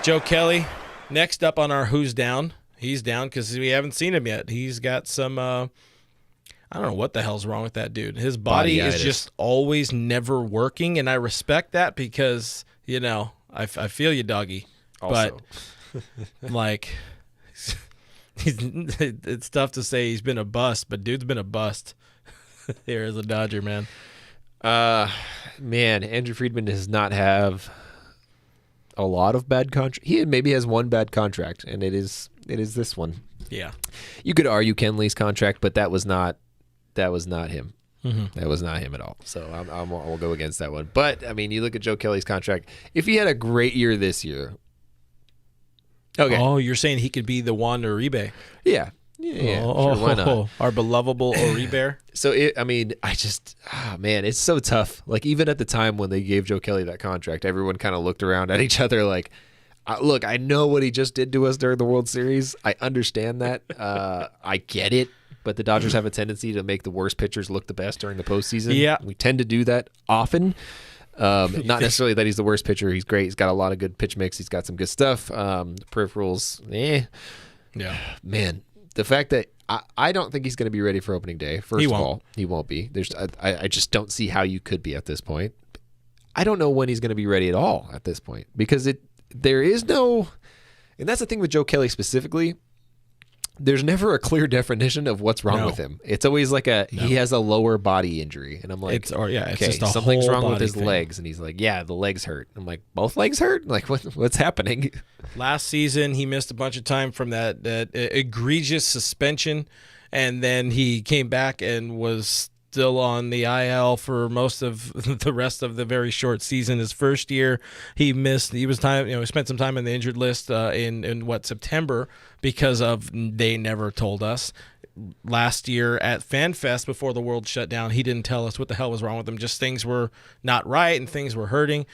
Joe Kelly, next up on our Who's Down. He's down because we haven't seen him yet. He's got some, I don't know what the hell's wrong with that dude. His body is just always never working, and I respect that because, I feel you, doggy. Also. But, like, it's tough to say he's been a bust, but dude's been a bust here as a Dodger, man. Man, Andrew Friedman does not have a lot of bad contract. He maybe has one bad contract, and it is this one. Yeah. You could argue Kenley's contract, but that was not him. Mm-hmm. That was not him at all. So I'll go against that one. But I mean, you look at Joe Kelly's contract. If he had a great year this year, okay. Oh, you're saying he could be the Juan Uribe? Yeah. Yeah, sure, why not? Our belovable Uribe. So, man, it's so tough. Like, even at the time when they gave Joe Kelly that contract, everyone kind of looked around at each other like, look, I know what he just did to us during the World Series. I understand that. I get it. But the Dodgers have a tendency to make the worst pitchers look the best during the postseason. Yeah. We tend to do that often. Not necessarily that he's the worst pitcher. He's great. He's got a lot of good pitch mix. He's got some good stuff. Peripherals, Yeah. Man. The fact that I don't think he's going to be ready for opening day. First of all, he won't be. I just don't see how you could be at this point. I don't know when he's going to be ready at all at this point because there is no, and that's the thing with Joe Kelly specifically. There's never a clear definition of what's wrong with him. It's always like he has a lower body injury, and I'm like, it's okay, just a something's whole wrong with his body thing. legs, and he's like, yeah, the legs hurt. I'm like, both legs hurt? Like, what's happening? Last season, he missed a bunch of time from that egregious suspension, and then he came back and was still on the IL for most of the rest of the very short season. His first year, he spent some time on the injured list in September because of they never told us. Last year at FanFest before the world shut down, he didn't tell us what the hell was wrong with him. Just things were not right and things were hurting.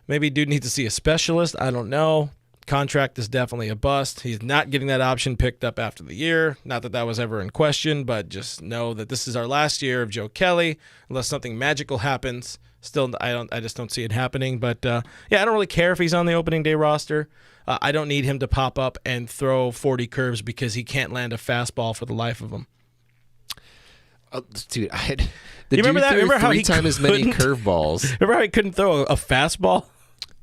Maybe dude needs to see a specialist. I don't know. Contract is definitely a bust. He's not getting that option picked up after the year. Not that that was ever in question, but just know that this is our last year of Joe Kelly, unless something magical happens. Still, I just don't see it happening. But I don't really care if he's on the opening day roster. I don't need him to pop up and throw 40 curves because he can't land a fastball for the life of him. Dude, you remember that? Remember how three times as many curveballs? Remember how he couldn't throw a fastball?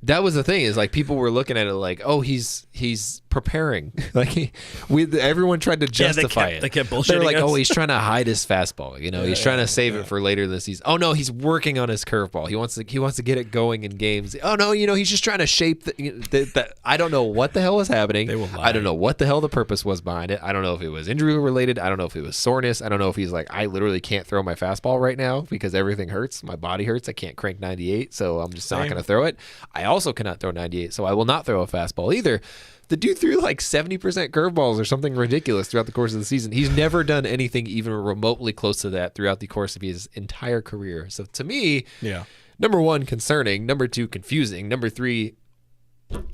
That was the thing, is like people were looking at it like, oh, he's preparing. Like everyone tried to justify it. They kept bullshitting They're like, us. oh, he's trying to hide his fastball. He's trying to save it for later this season. Oh no, he's working on his curveball. He wants to get it going in games. Oh no, he's just trying to shape the I don't know what the hell is happening. They will lie. I don't know what the hell the purpose was behind it. I don't know if it was injury related. I don't know if it was soreness. I don't know if he's like, I literally can't throw my fastball right now because everything hurts. My body hurts. I can't crank 98, so I'm just not going to throw it. I also cannot throw 98, so I will not throw a fastball either. The dude threw like 70% curveballs or something ridiculous throughout the course of the season. He's never done anything even remotely close to that throughout the course of his entire career. So to me, number one, concerning. Number two, confusing. Number three,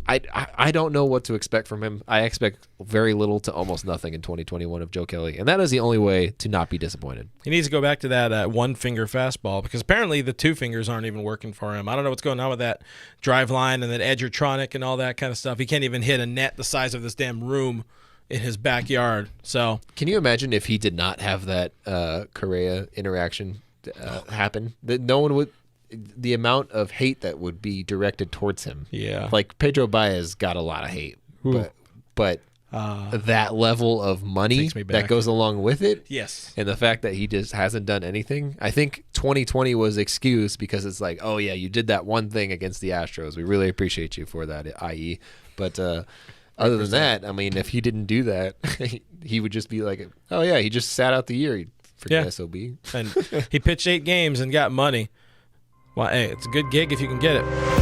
I don't know what to expect from him. I expect very little to almost nothing in 2021 of Joe Kelly, and that is the only way to not be disappointed. He needs to go back to that one-finger fastball because apparently the two fingers aren't even working for him. I don't know what's going on with that drive line and that edgertronic and all that kind of stuff. He can't even hit a net the size of this damn room in his backyard. So, can you imagine if he did not have that Correa interaction happen? That no one would. The amount of hate that would be directed towards him. Yeah. Like Pedro Baez got a lot of hate, but that level of money that goes along with it. Yes. And the fact that he just hasn't done anything. I think 2020 was excused because it's like, oh yeah, you did that one thing against the Astros. We really appreciate you for that, i.e. But other than that, I mean, if he didn't do that, he would just be like, oh yeah, he just sat out the year. Forget SOB. And he pitched 8 games and got money. Well, hey, it's a good gig if you can get it.